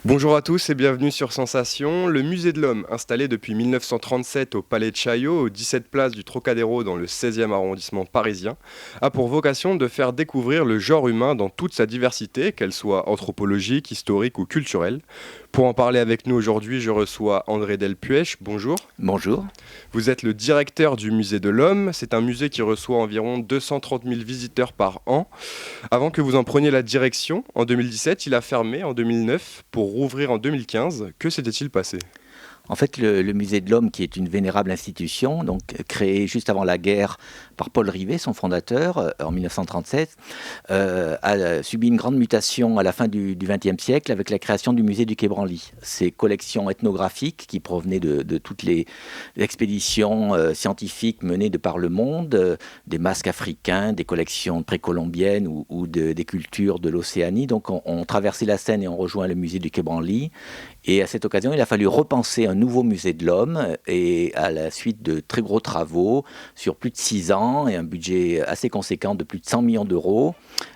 Bonjour à tous et bienvenue sur Sensation. Le Musée de l'Homme, installé depuis 1937 au Palais de Chaillot, aux 17 places du Trocadéro dans le 16e arrondissement parisien, a pour vocation de faire découvrir le genre humain dans toute sa diversité, qu'elle soit anthropologique, historique ou culturelle. Pour en parler avec nous aujourd'hui, je reçois André Delpuech. Bonjour. Bonjour. Vous êtes le directeur du Musée de l'Homme. C'est un musée qui reçoit environ 230 000 visiteurs par an. Avant que vous en preniez la direction, en 2017, il a fermé en 2009 pour rouvrir en 2015. Que s'était-il passé ? En fait, le Musée de l'Homme, qui est une vénérable institution, donc créée juste avant la guerre par Paul Rivet, son fondateur, en 1937, a subi une grande mutation à la fin du XXe siècle avec la création du musée du Quai Branly. Ces collections ethnographiques qui provenaient de toutes les expéditions scientifiques menées de par le monde, des masques africains, des collections précolombiennes ou des cultures de l'Océanie. Donc on traversait la Seine et on rejoint le musée du Quai Branly. Et à cette occasion, il a fallu repenser un nouveau musée de l'Homme, et à la suite de très gros travaux sur plus de 6 ans et un budget assez conséquent de plus de 100 millions d'euros,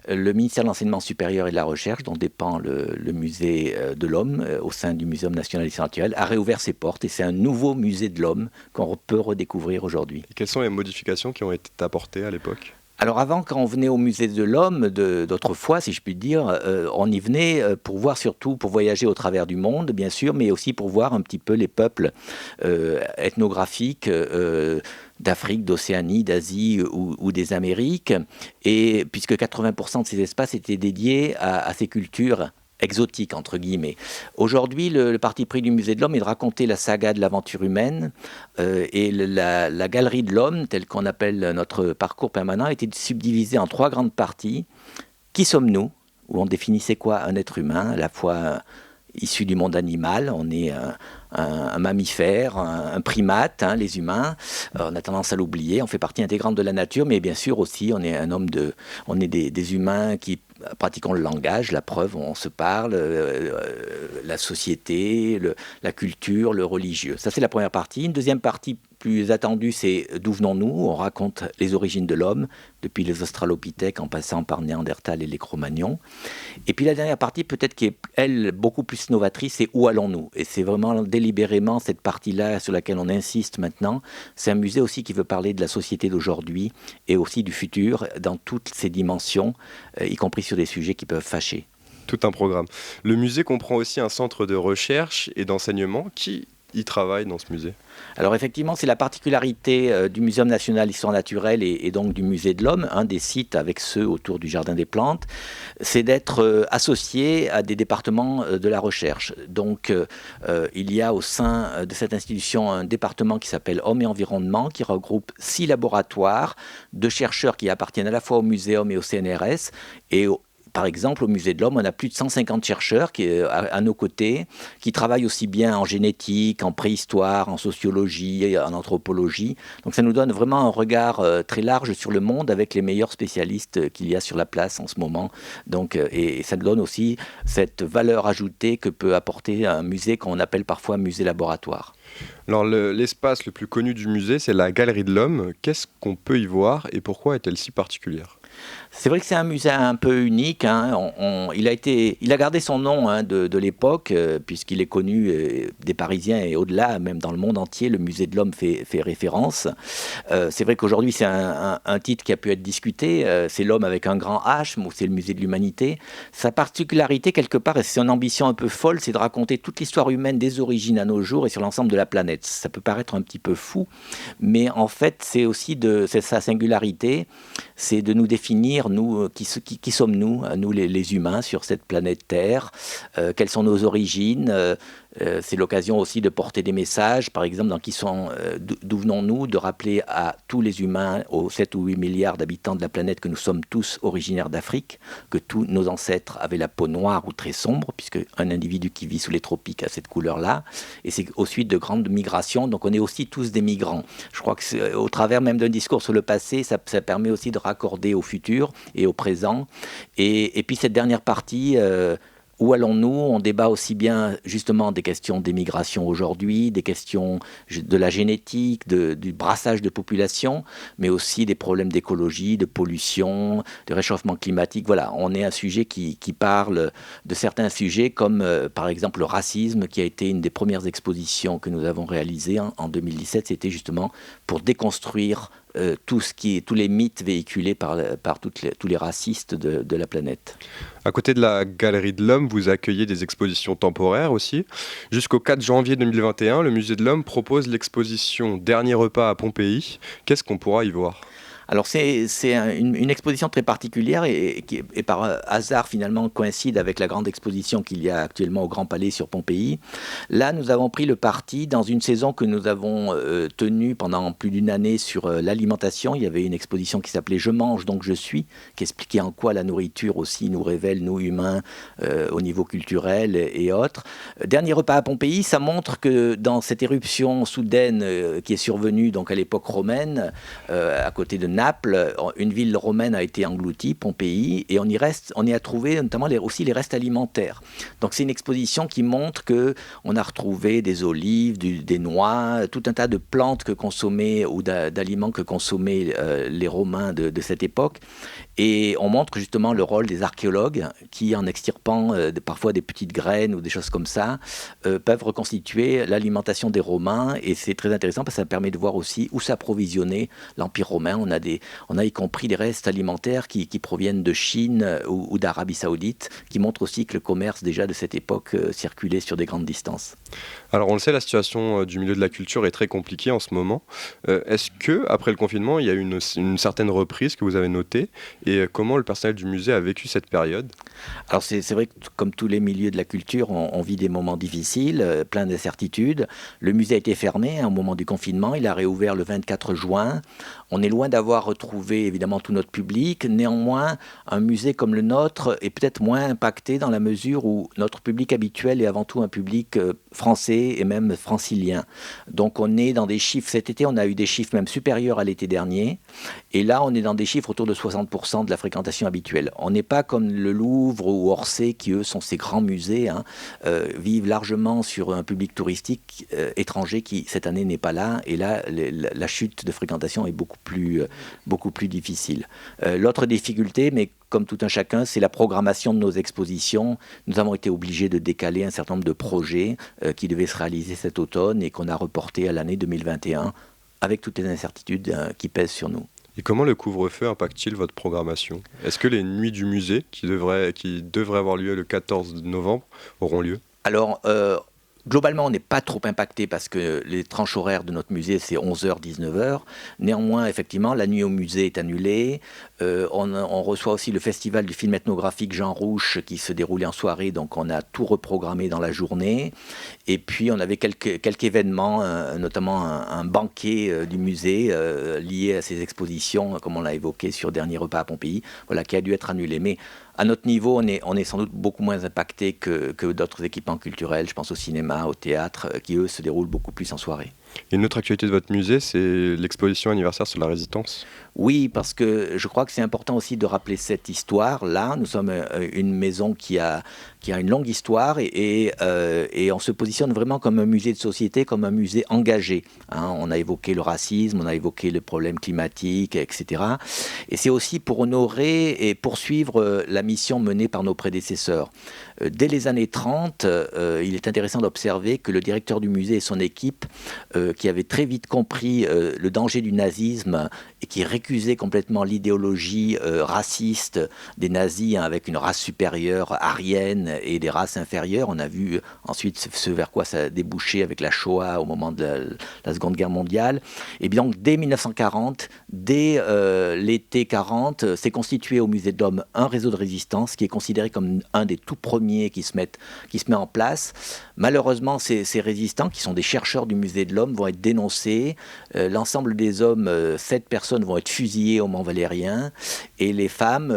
le ministère de l'Enseignement supérieur et de la Recherche, dont dépend le musée de l'Homme au sein du Muséum national d'histoire naturelle, a réouvert ses portes, et c'est un nouveau musée de l'Homme qu'on peut redécouvrir aujourd'hui. Et quelles sont les modifications qui ont été apportées à l'époque ? Alors avant, quand on venait au musée de l'Homme d'autrefois, si je puis dire, on y venait pour voir, surtout pour voyager au travers du monde, bien sûr, mais aussi pour voir un petit peu les peuples ethnographiques d'Afrique, d'Océanie, d'Asie ou des Amériques. Et puisque 80% de ces espaces étaient dédiés à ces cultures exotique, entre guillemets. Aujourd'hui, le parti pris du Musée de l'Homme est de raconter la saga de l'aventure humaine, et la galerie de l'Homme, telle qu'on appelle notre parcours permanent, a été subdivisée en 3 grandes parties. Qui sommes-nous ? Où on définissait quoi un être humain, à la fois issu du monde animal, on est un mammifère, un primate, les humains. On a tendance à l'oublier, on fait partie intégrante de la nature, mais bien sûr aussi on est on est des humains qui pratiquons le langage, la preuve, on se parle, la société, la culture, le religieux. Ça, c'est la première partie. Une deuxième partie plus attendue, c'est d'où venons-nous ? On raconte les origines de l'homme, depuis les Australopithèques en passant par Néandertal et les Cro-Magnons. Et puis la dernière partie, peut-être qui est, elle, beaucoup plus novatrice, c'est où allons-nous ? Et c'est vraiment délibérément cette partie-là sur laquelle on insiste maintenant. C'est un musée aussi qui veut parler de la société d'aujourd'hui et aussi du futur dans toutes ses dimensions, y compris sur des sujets qui peuvent fâcher. Tout un programme. Le musée comprend aussi un centre de recherche et d'enseignement. Qui y travaille dans ce musée ? Alors effectivement, c'est la particularité du Muséum national d'histoire naturelle et donc du Musée de l'Homme, un des sites avec ceux autour du Jardin des Plantes, c'est d'être associé à des départements de la recherche. Donc il y a au sein de cette institution un département qui s'appelle Hommes et Environnement, qui regroupe 6 laboratoires de chercheurs qui appartiennent à la fois au Muséum et au CNRS, et par exemple, au Musée de l'Homme, on a plus de 150 chercheurs à nos côtés, qui travaillent aussi bien en génétique, en préhistoire, en sociologie, en anthropologie. Donc ça nous donne vraiment un regard très large sur le monde avec les meilleurs spécialistes qu'il y a sur la place en ce moment. Donc, et ça nous donne aussi cette valeur ajoutée que peut apporter un musée qu'on appelle parfois musée laboratoire. Alors l'espace le plus connu du musée, c'est la Galerie de l'Homme. Qu'est-ce qu'on peut y voir et pourquoi est-elle si particulière ? C'est vrai que c'est un musée un peu unique. Il a gardé son nom de l'époque, puisqu'il est connu des Parisiens et au-delà, même dans le monde entier, le Musée de l'Homme fait référence. C'est vrai qu'aujourd'hui, c'est un titre qui a pu être discuté. C'est l'homme avec un grand H, ou c'est le Musée de l'Humanité. Sa particularité, quelque part, et c'est son ambition un peu folle, c'est de raconter toute l'histoire humaine des origines à nos jours et sur l'ensemble de la planète. Ça peut paraître un petit peu fou, mais en fait, c'est sa singularité, c'est de nous définir, nous, qui sommes-nous, nous les humains sur cette planète Terre, quelles sont nos origines. C'est l'occasion aussi de porter des messages, par exemple, d'où venons-nous, de rappeler à tous les humains, aux 7 ou 8 milliards d'habitants de la planète, que nous sommes tous originaires d'Afrique, que tous nos ancêtres avaient la peau noire ou très sombre, puisque un individu qui vit sous les tropiques a cette couleur-là, et c'est au suite de grandes migrations, donc on est aussi tous des migrants. Je crois que au travers même d'un discours sur le passé, ça permet aussi de raccorder au futur et au présent, et puis cette dernière partie Où allons-nous? On débat aussi bien justement des questions d'émigration aujourd'hui, des questions de la génétique, du brassage de population, mais aussi des problèmes d'écologie, de pollution, de réchauffement climatique. Voilà, on est un sujet qui parle de certains sujets comme par exemple le racisme, qui a été une des premières expositions que nous avons réalisées en 2017. C'était justement pour déconstruire tous les mythes véhiculés par tous les racistes de la planète. À côté de la Galerie de l'Homme, vous accueillez des expositions temporaires aussi. Jusqu'au 4 janvier 2021, le Musée de l'Homme propose l'exposition Dernier repas à Pompéi. Qu'est-ce qu'on pourra y voir? Alors c'est une exposition très particulière et qui et par hasard finalement coïncide avec la grande exposition qu'il y a actuellement au Grand Palais sur Pompéi. Là, nous avons pris le parti dans une saison que nous avons tenue pendant plus d'une année sur l'alimentation. Il y avait une exposition qui s'appelait Je mange donc je suis, qui expliquait en quoi la nourriture aussi nous révèle, nous humains, au niveau culturel et autres. Dernier repas à Pompéi, ça montre que dans cette éruption soudaine qui est survenue donc à l'époque romaine, à côté de Naples, une ville romaine a été engloutie, Pompéi, et on y a trouvé notamment aussi les restes alimentaires. Donc c'est une exposition qui montre que on a retrouvé des olives, des noix, tout un tas de plantes que consommaient ou d'aliments que consommaient les Romains de cette époque. Et on montre justement le rôle des archéologues qui, en extirpant parfois des petites graines ou des choses comme ça, peuvent reconstituer l'alimentation des Romains. Et c'est très intéressant parce que ça permet de voir aussi où s'approvisionnait l'Empire romain. On a y compris des restes alimentaires qui proviennent de Chine ou d'Arabie Saoudite, qui montrent aussi que le commerce déjà de cette époque circulait sur des grandes distances. Alors on le sait, la situation du milieu de la culture est très compliquée en ce moment. Est-ce que après le confinement, il y a eu une certaine reprise que vous avez notée et comment le personnel du musée a vécu cette période? Alors c'est vrai que comme tous les milieux de la culture, on vit des moments difficiles, plein d'incertitudes. Le musée a été fermé au moment du confinement, il a réouvert le 24 juin. On est loin d'avoir retrouvé évidemment tout notre public. Néanmoins, un musée comme le nôtre est peut-être moins impacté dans la mesure où notre public habituel est avant tout un public français et même francilien. Donc on est dans des chiffres, cet été on a eu des chiffres même supérieurs à l'été dernier. Et là on est dans des chiffres autour de 60% de la fréquentation habituelle. On n'est pas comme le Louvre ou Orsay qui eux sont ces grands musées, vivent largement sur un public touristique étranger qui cette année n'est pas là. Et là la chute de fréquentation est beaucoup plus difficile. L'autre difficulté, mais comme tout un chacun, c'est la programmation de nos expositions. Nous avons été obligés de décaler un certain nombre de projets qui devaient se réaliser cet automne et qu'on a reportés à l'année 2021 avec toutes les incertitudes qui pèsent sur nous. Et comment le couvre-feu impacte-t-il votre programmation? Est-ce que les nuits du musée, qui devraient avoir lieu le 14 novembre, auront lieu? Alors, globalement, on n'est pas trop impacté parce que les tranches horaires de notre musée, c'est 11h, 19h. Néanmoins, effectivement, la nuit au musée est annulée. On reçoit aussi le festival du film ethnographique Jean Rouch qui se déroulait en soirée, donc on a tout reprogrammé dans la journée. Et puis, on avait quelques événements, notamment un banquet du musée lié à ces expositions, comme on l'a évoqué sur Dernier repas à Pompéi, voilà, qui a dû être annulé. Mais à notre niveau, on est sans doute beaucoup moins impacté que d'autres équipements culturels. Je pense au cinéma, au théâtre, qui eux se déroulent beaucoup plus en soirée. Et une autre actualité de votre musée, c'est l'exposition anniversaire sur la Résistance. Oui, parce que je crois que c'est important aussi de rappeler cette histoire-là. Nous sommes une maison qui a une longue histoire et on se positionne vraiment comme un musée de société, comme un musée engagé. On a évoqué le racisme, on a évoqué le problème climatique, etc. Et c'est aussi pour honorer et poursuivre la mission menée par nos prédécesseurs. Dès les années 30, il est intéressant d'observer que le directeur du musée et son équipe, qui avaient très vite compris le danger du nazisme et qui récusaient complètement l'idéologie raciste des nazis, avec une race supérieure aryenne et des races inférieures. On a vu ensuite ce vers quoi ça a débouché avec la Shoah au moment de la Seconde Guerre mondiale. Et bien donc dès 1940, dès l'été 40, s'est constitué au Musée de l'Homme un réseau de résistance qui est considéré comme un des tout premiers qui se met en place. Malheureusement, ces résistants, qui sont des chercheurs du Musée de l'Homme, vont être dénoncés. L'ensemble des hommes, 7 personnes, vont être fusillées au Mont-Valérien. Et les femmes,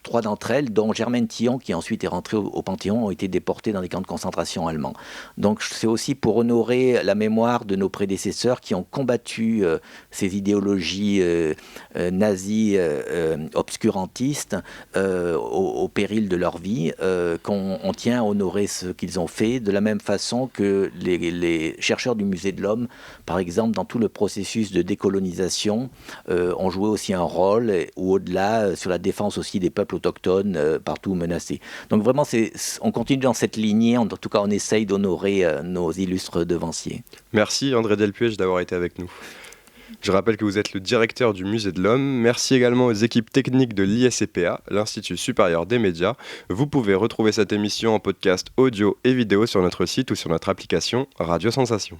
3 d'entre elles, dont Germaine Tillon, qui ensuite est rentrée au Panthéon, ont été déportées dans des camps de concentration allemands. Donc c'est aussi pour honorer la mémoire de nos prédécesseurs qui ont combattu ces idéologies nazies obscurantistes au péril de leur vie, qu'on on tient à honorer ce qu'ils ont fait, de la même façon que les chercheurs du Musée de l'Homme, par exemple, dans tout le processus de décolonisation, ont joué aussi un rôle, ou au-delà, sur la défense aussi des peuples autochtones partout menacés. Donc vraiment, on continue dans cette lignée, en tout cas on essaye d'honorer nos illustres devanciers. Merci André Delpuech d'avoir été avec nous. Je rappelle que vous êtes le directeur du Musée de l'Homme. Merci également aux équipes techniques de l'ISCPA, l'Institut supérieur des médias. Vous pouvez retrouver cette émission en podcast audio et vidéo sur notre site ou sur notre application Radio Sensation.